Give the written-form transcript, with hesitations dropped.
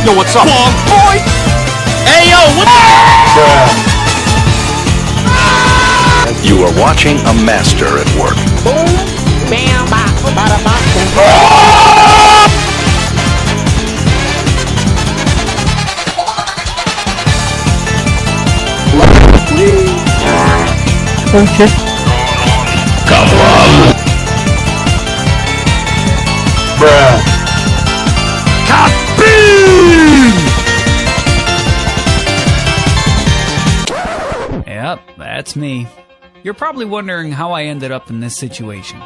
Yo, what's up? Come on, boy! Hey, yo, what the? You are watching a master at work. Boom, bam, bop, bada, bop, boom. Okay. Come on. Bruh. Yep, that's me. You're probably wondering how I ended up in this situation.